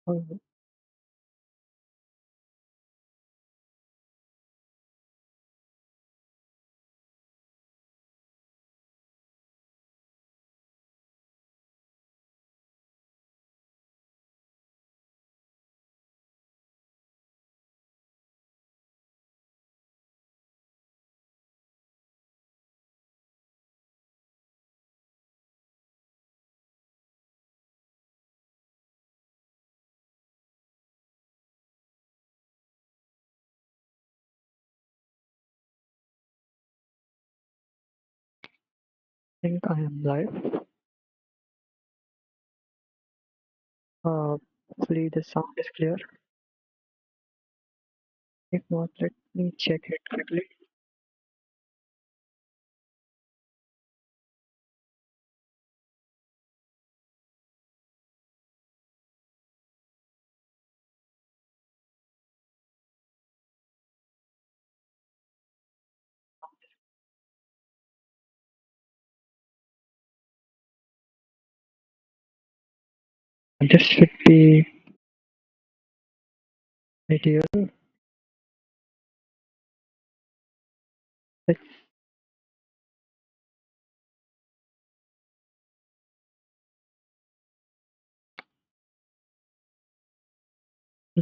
I think I am live. Hopefully the sound is clear. If not, let me check it quickly. This should be ideal. It's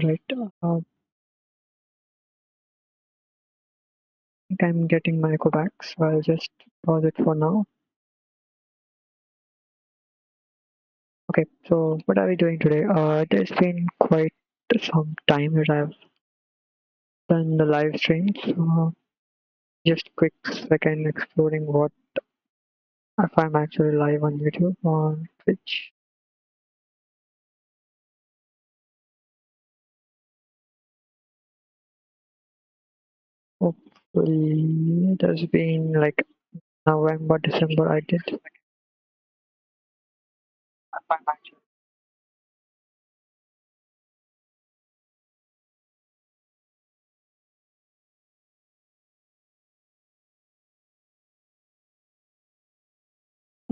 right. I think I'm getting my echo back, so I'll just pause it for now. Okay, so what are we doing today? It has been quite some time that I've done the live streams. Just quick second exploring what if I'm actually live on YouTube on Twitch. Hopefully, it has been like November, December. I did.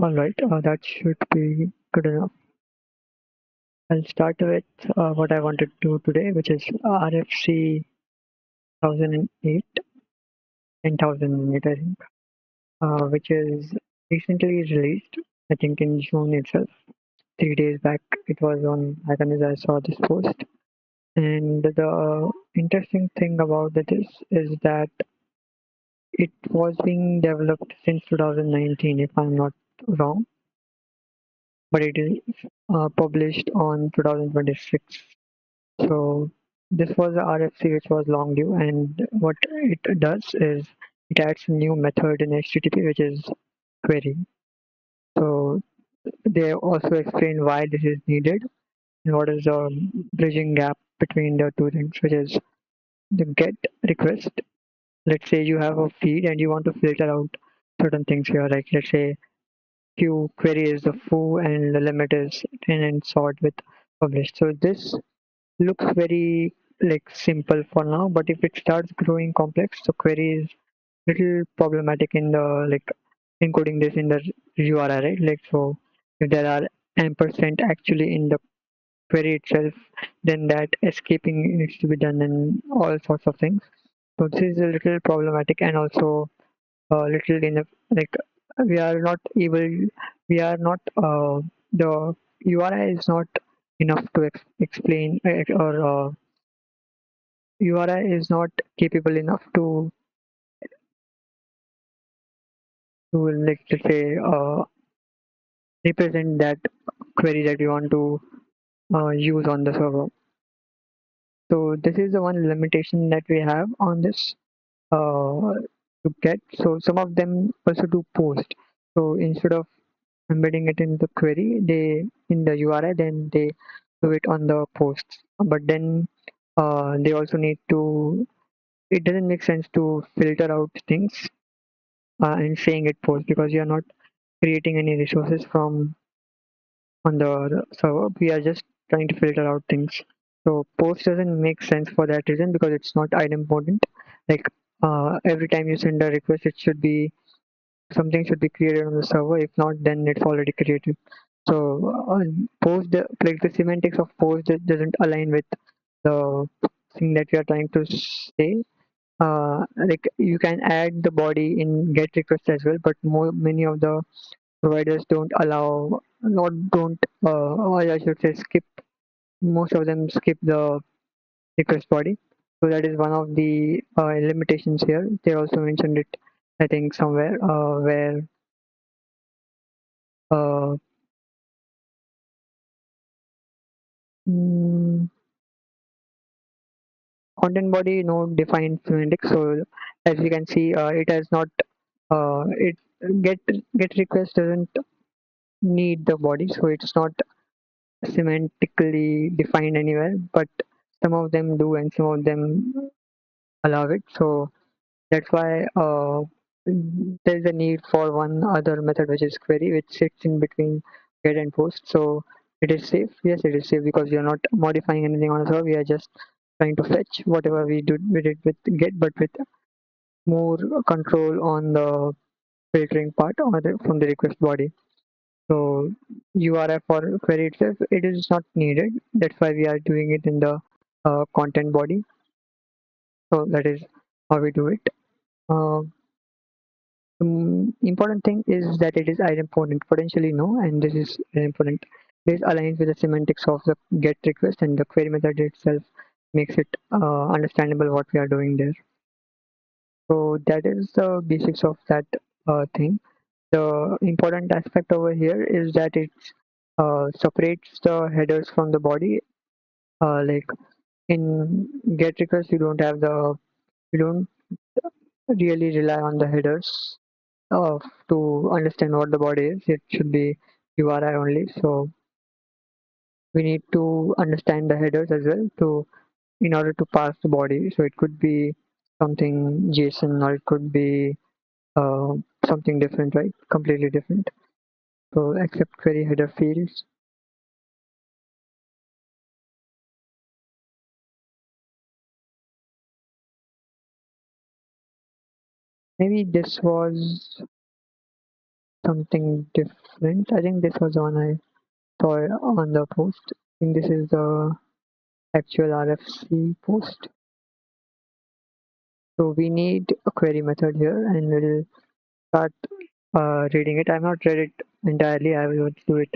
All right, that should be good enough. I'll start with what I wanted to do today, which is RFC 1008, 10,008, I think, which is recently released. I think in June itself. 3 days back, it was on Hackers. I saw this post, and the interesting thing about is that it was being developed since 2019, if I'm not wrong, but it is published on 2026. So this was a RFC which was long due, and what it does is it adds a new method in HTTP, which is query. So they also explain why this is needed and what is the bridging gap between the two things, which is the get request. Let's say you have a feed and you want to filter out certain things here, like let's say queue query is the foo and the limit is in and sort with published. So this looks very like simple for now, but if it starts growing complex, the query is little problematic in the like encoding this in the URI, right? Like so if there are ampersand actually in the query itself, then that escaping needs to be done and all sorts of things. So this is a little problematic and also little enough like we are not able we are not the URI is not enough to explain or URI is not capable enough to like to say represent that query that you want to use on the server. So this is the one limitation that we have on this to get. So some of them also do post. So instead of embedding it in the query, they in the URI, then they do it on the posts. But then they also need to. It doesn't make sense to filter out things and saying it post because you are not creating any resources from on the server. We are just trying to filter out things. So post doesn't make sense for that reason because it's not idempotent. Like every time you send a request, it should be something should be created on the server. If not, then it's already created. So post like the semantics of post doesn't align with the thing that we are trying to say. Like you can add the body in get request as well, but many of the providers don't allow, not don't, or I should say skip. Most of them skip the request body. So that is one of the limitations here. They also mentioned it, I think, somewhere where uh, mm, content body no defined semantics. So as you can see, it has not. It get get request doesn't need the body, so it's not semantically defined anywhere. But some of them do, and some of them allow it. So that's why there's a need for one other method, which is query, which sits in between get and post. So it is safe. Yes, it is safe because we are not modifying anything on the server. We are just trying to fetch whatever we did with get, but with more control on the filtering part or from the request body. So URI for query itself, it is not needed. That's why we are doing it in the content body. So that is how we do it. Uh, Important thing is that it is idempotent. Potentially no, and this is important. This aligns with the semantics of the GET request, and the query method itself makes it understandable what we are doing there. So that is the basics of that thing. The important aspect over here is that it separates the headers from the body. Like in GET request, you don't really rely on the headers to understand what the body is. It should be URI only. So we need to understand the headers as well to in order to pass the body. So it could be something JSON or it could be uh, something different, right? Completely different. So accept query header fields. Maybe this was something different. I think this was the one I saw on the post. I think this is the actual RFC post. So we need a query method here, and we'll start reading it. I've not read it entirely. I will do it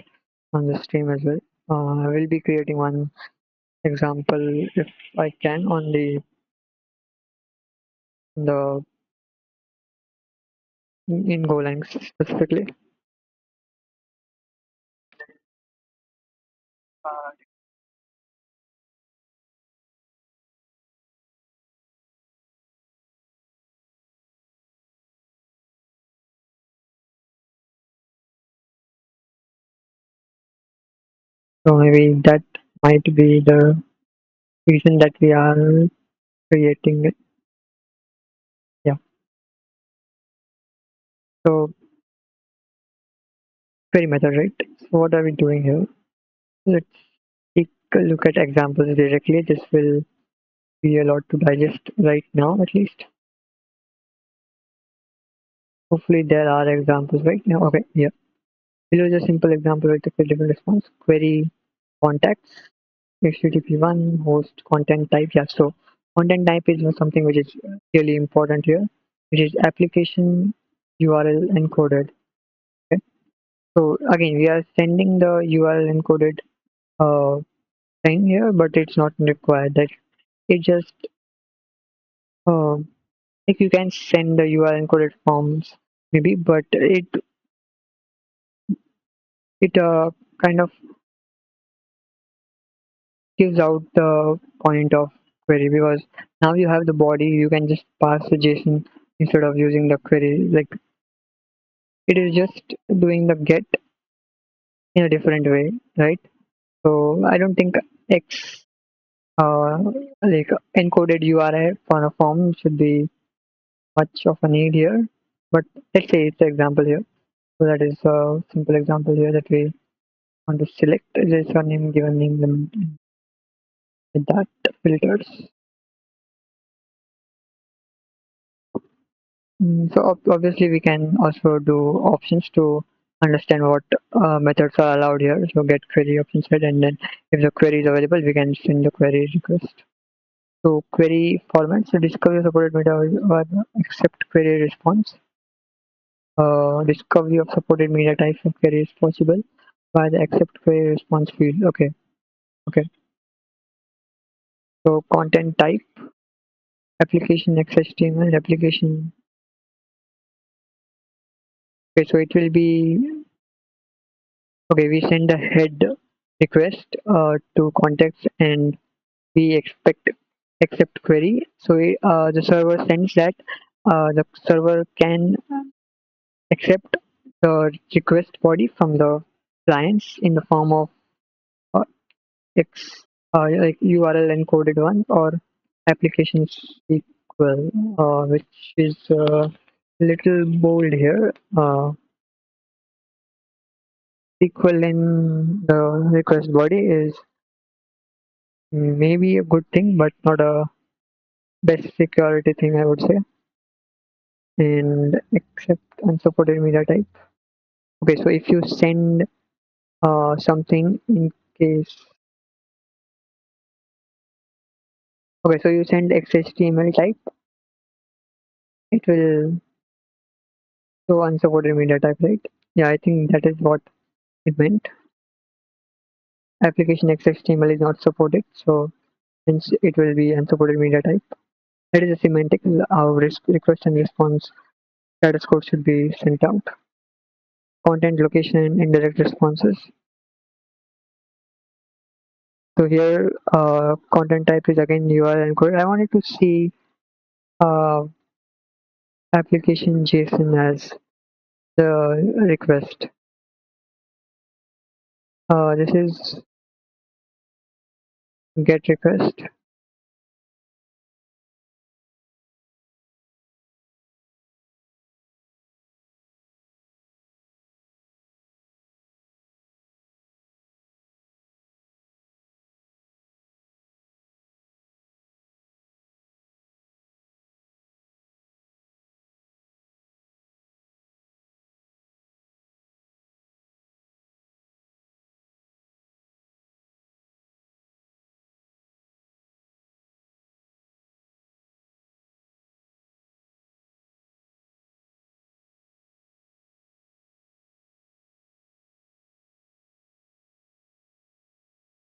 on the stream as well. I will be creating one example if I can on the in Golang specifically. So maybe that might be the reason that we are creating it. Yeah. So query method, right? So what are we doing here? Let's take a look at examples directly. This will be a lot to digest right now, at least. Hopefully there are examples right now. Okay, yeah. Below is a simple example with a different response. Query contacts, HTTP1, host, content type. Yeah, so content type is something which is really important here, which is application URL encoded. Okay. So again, we are sending the URL encoded thing here, but it's not required. That it just uh, if you can send the URL encoded forms maybe, but it kind of gives out the point of query because now you have the body, you can just pass the JSON instead of using the query. Like it is just doing the get in a different way, right? So I don't think X uh, like encoded URI for a form should be much of a need here. But let's say it's an example here. So that is a simple example here that we want to select this one name, given name with that filters. So obviously we can also do options to understand what methods are allowed here. So get query option set, and then if the query is available, we can send the query request. So query format. So discovery supported meta or accept query response. Discovery of supported media types of query is possible by the accept query response field. Okay, okay. So content type, application XHTML, application. Okay, so it will be okay. We send a head request to context and we expect accept query. So the server sends that. The server can accept the request body from the clients in the form of uh, X like URL encoded one or application SQL, which is little bold here. SQL in the request body is maybe a good thing, but not a best security thing, I would say. And accept unsupported media type. Okay, so if you send something in case, okay, so you send XHTML type, it will show unsupported media type, right? Yeah, I think that is what it meant. Application XHTML is not supported, so hence it will be unsupported media type. That is a semantic how request and response status code should be sent out. Content, location, and indirect responses. So here, content type is again URL encoded. I wanted to see uh, application JSON as the request. This is get request.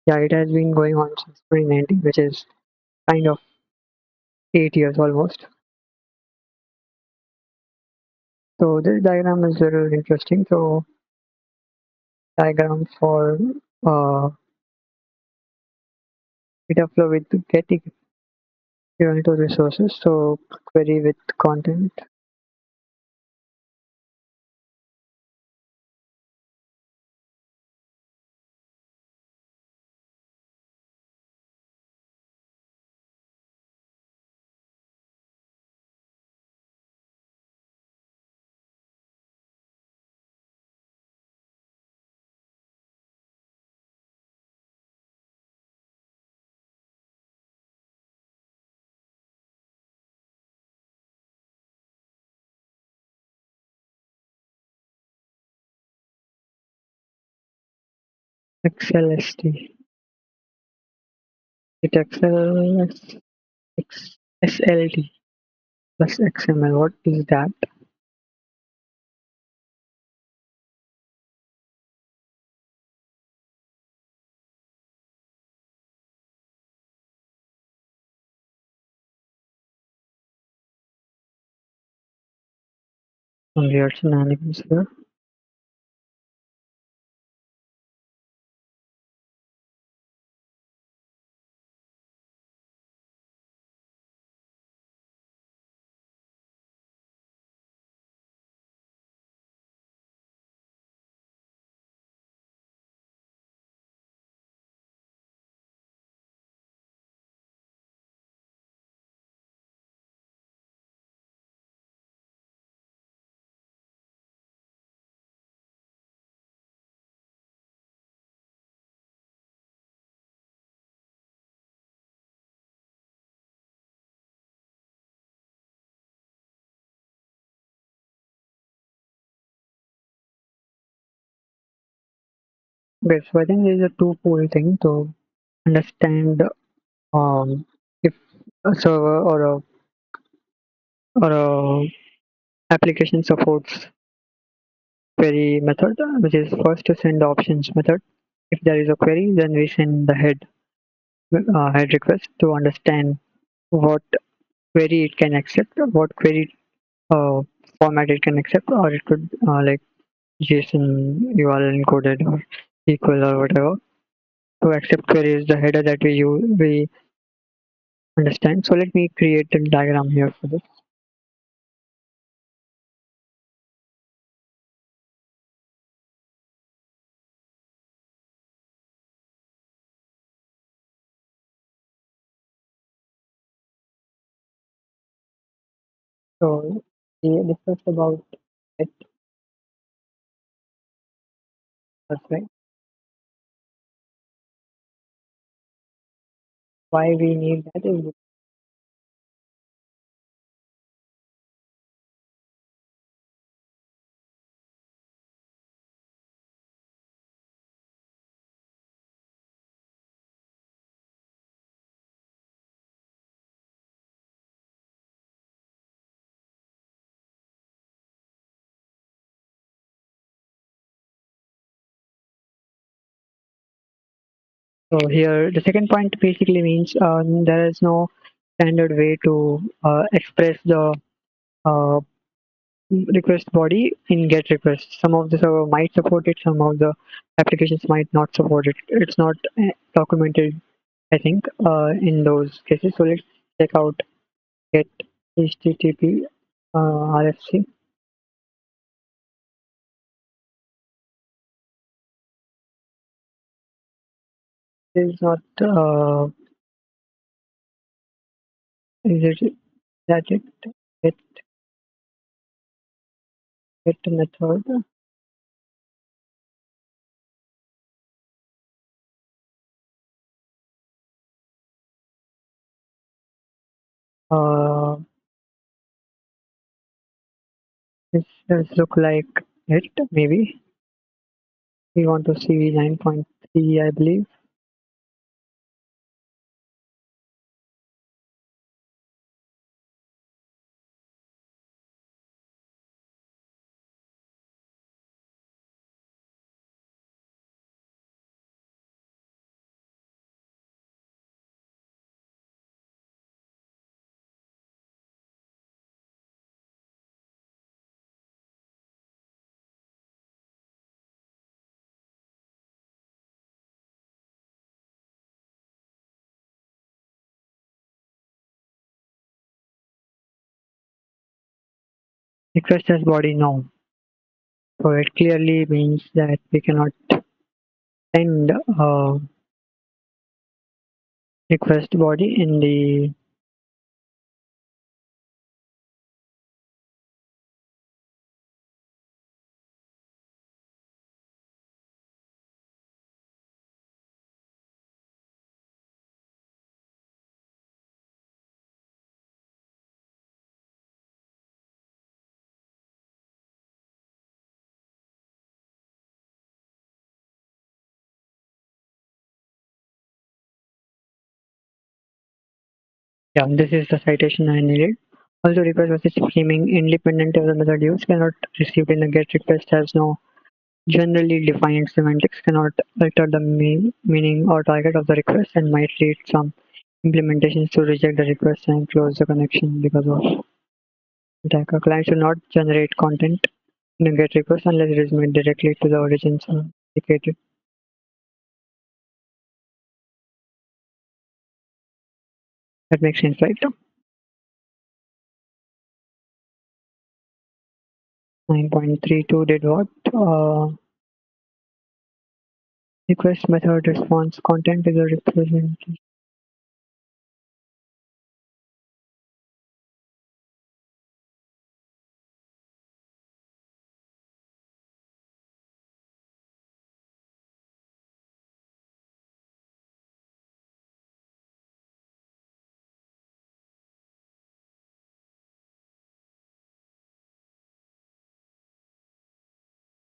Yeah, it has been going on since 2019, which is kind of 8 years almost. So this diagram is very interesting. So diagram for uh, data flow with getting to resources. So query with content. XLST. It SLT plus XML. What is that? Weird shenanigans here. Okay, so I think there is a two-pole thing to understand if a server or a application supports query method, which is first to send the options method. If there is a query, then we send the head request to understand what query it can accept, what query uh, format it can accept, or it could like JSON URL encoded or SQL or whatever. To accept query is the header that we understand. So let me create a diagram here for this. So we discussed about it, that's right. Why we need that is so here the second point basically means there is no standard way to express the uh, request body in GET request. Some of the server might support it, some of the applications might not support it. It's not documented, I think, in those cases. So let's check out GET HTTP RFC. Is not is it that it get get method uh, this does look like it. Maybe we want to see 9.3, I believe. Request as body no. So it clearly means that we cannot send request body in the yeah, this is the citation I needed. Also, request message scheming independent of the method used cannot receive in the GET request has no generally defined semantics, cannot alter the meaning or target of the request, and might lead some implementations to reject the request and close the connection because of attack. A client should not generate content in a GET request unless it is made directly to the origins indicated. That makes sense, right? 9.32 did what? Request method response content is a representation.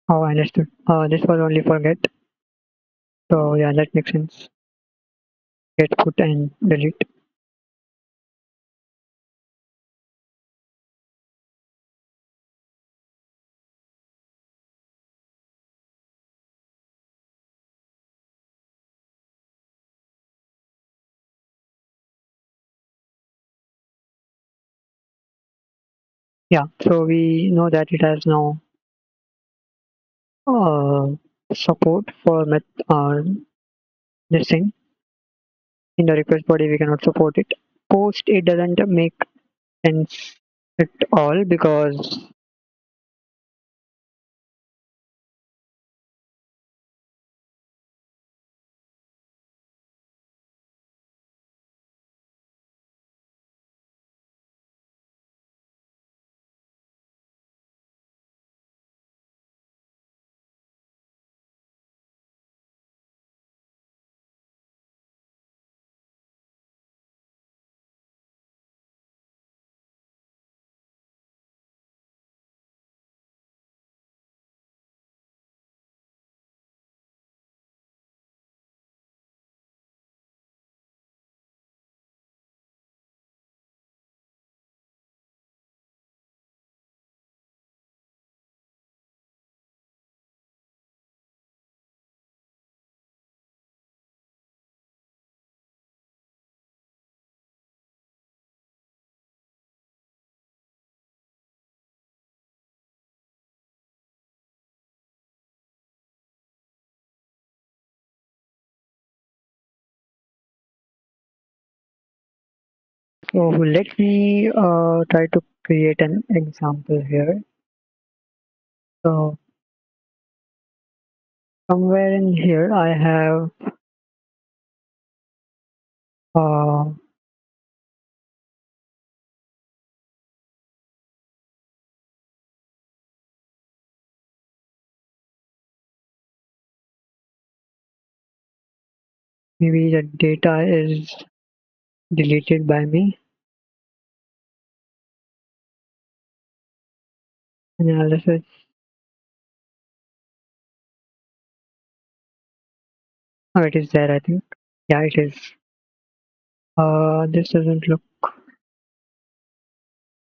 Oh, I understood. This was only for get. So yeah, that makes sense. Get put and delete. Yeah, so we know that it has no uh, support for this thing. In the request body, we cannot support it. Post, it doesn't make sense at all because so let me try to create an example here. So somewhere in here, I have uh, maybe the data is deleted by me. Analysis. Oh, it is there, I think. Yeah, it is. This doesn't look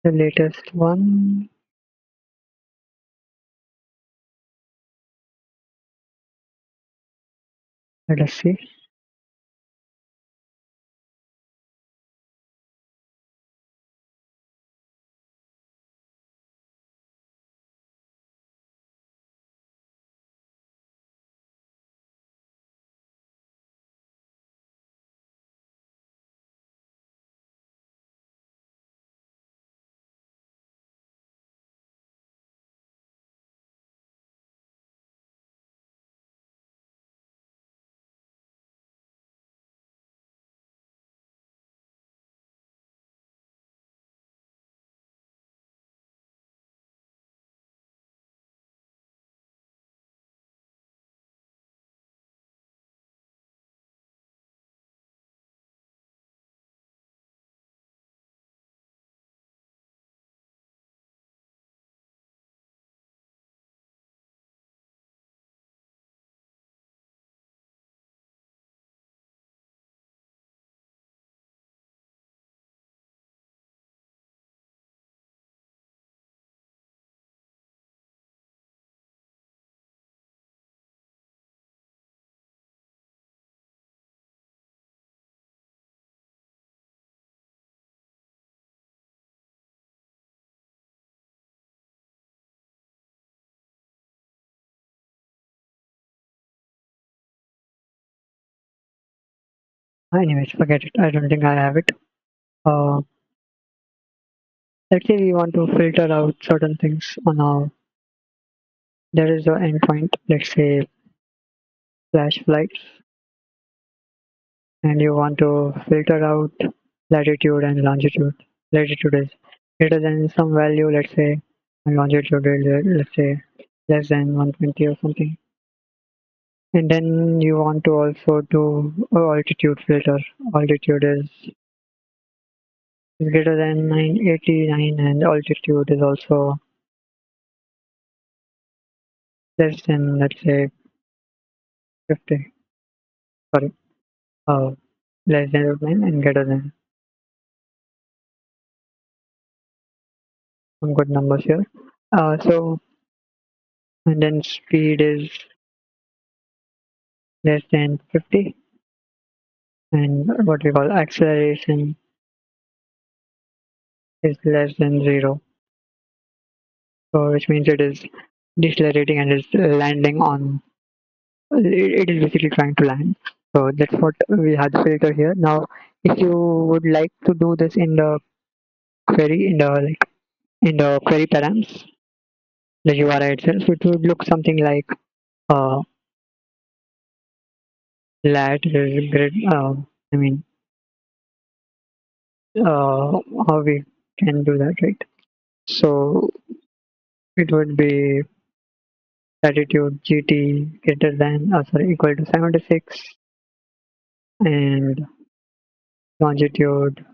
the latest one. Let us see. Anyways, forget it. I don't think I have it. Uh, let's say we want to filter out certain things on our. There is an endpoint. Let's say flash flights, and you want to filter out latitude and longitude. Latitude is greater than some value. Let's say, and longitude is let's say less than 120 or something. And then you want to also do a altitude filter. Altitude is greater than 989 and altitude is also less than let's say 50. sorry, uh, less than root 9 and greater than some good numbers here. So, and then speed is less than 50, and what we call acceleration is less than 0. So, which means it is decelerating and is landing on, it is basically trying to land. So, that's what we have the filter here. Now, if you would like to do this in the query, in the query params, the URI itself, it would look something like uh, lat is grid. I mean, how we can do that, right? So it would be latitude GT greater than, sorry, equal to 76 and longitude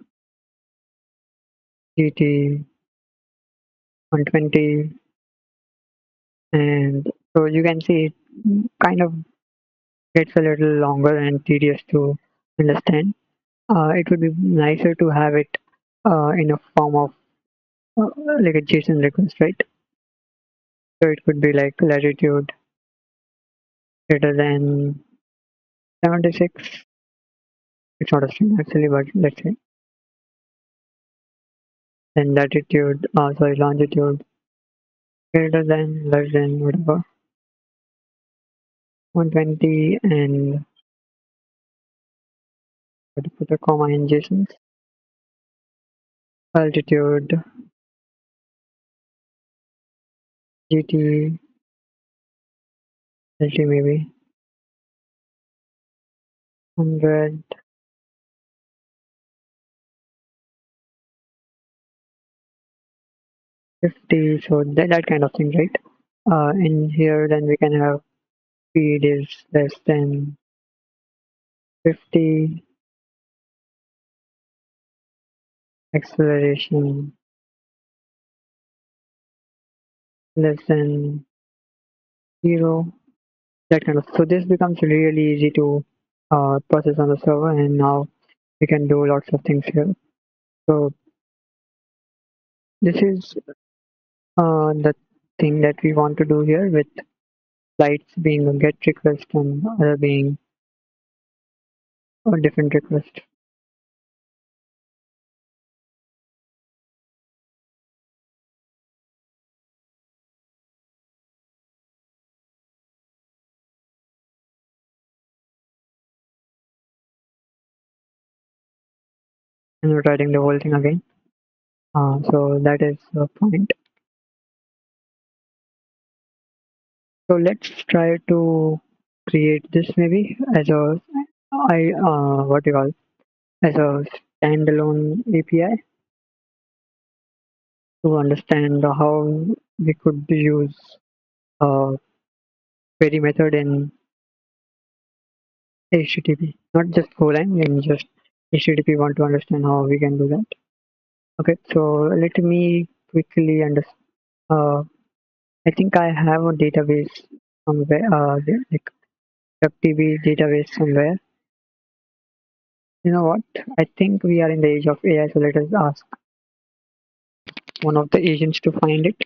GT 120. And so you can see it kind of gets a little longer and tedious to understand. It would be nicer to have it in a form of like a JSON request, right? So it could be like latitude greater than 76. It's not a string actually, but let's say. Then latitude, sorry, longitude greater than, less than, whatever, 120, and what to put a comma in JSON. Altitude, GT, LT maybe, 100, 50, so that kind of thing, right? In here, then we can have speed is less than 50, acceleration less than 0, that kind of. So this becomes really easy to process on the server, and now we can do lots of things here. So this is the thing that we want to do here, with flights being a get request and other being a different request. And we're writing the whole thing again. So that is the point. So let's try to create this maybe as a what do you call, as a standalone API to understand how we could use a query method in HTTP, not just Golang, in just HTTP. Want to understand how we can do that. Okay, so let me quickly understand. I think I have a database somewhere, like DuckDB database somewhere. You know what? I think we are in the age of AI, so let us ask one of the agents to find it.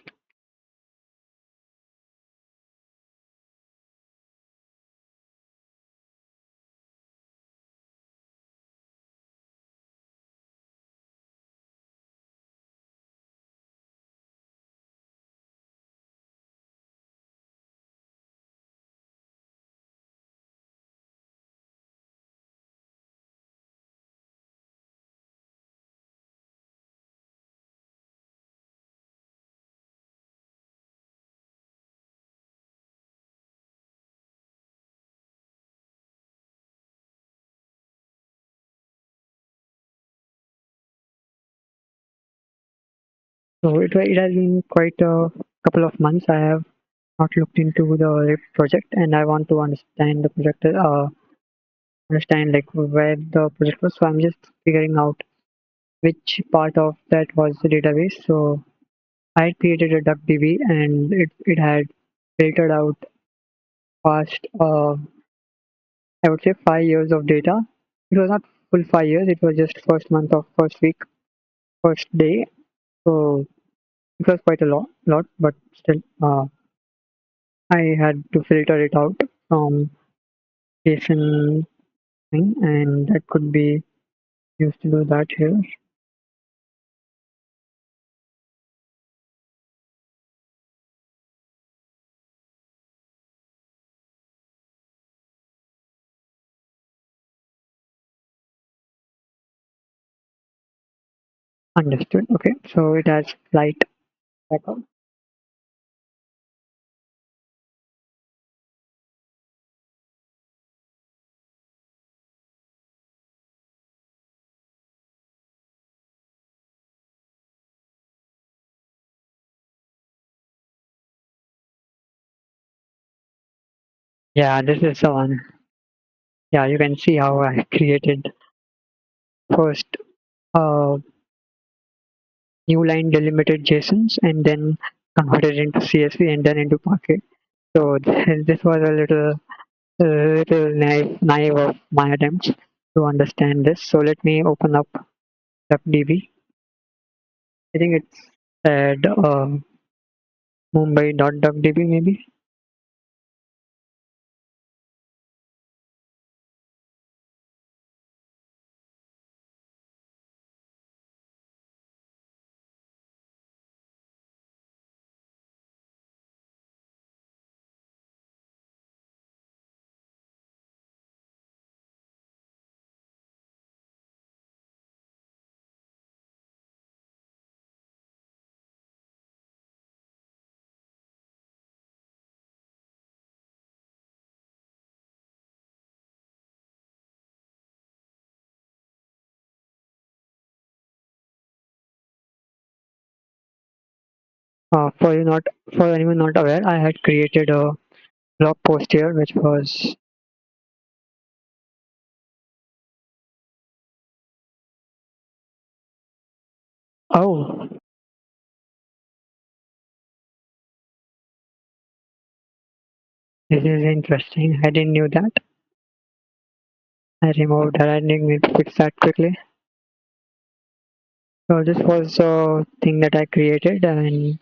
So it has been quite a couple of months. I have not looked into the RIP project, and I want to understand the project, understand like where the project was. So I'm just figuring out which part of that was the database. So I had created a DuckDB, and it had filtered out past I would say 5 years of data. It was not full 5 years. It was just first month of first week, first day. So it was quite a lot, but still, I had to filter it out from JSON thing, and that could be used to do that here. Understood. Okay, so it has flight backup. Yeah, this is the one. Yeah, you can see how I created first uh, new line delimited JSONs and then converted into CSV and then into Parquet. So this was a little naive of my attempts to understand this. So let me open up WebDB. I think it's said Mumbai.wdb maybe. For you not for anyone not aware, I had created a blog post here which was oh, this is interesting. I didn't knew that. I removed that. I didn't need to fix that quickly. So this was a thing that I created, and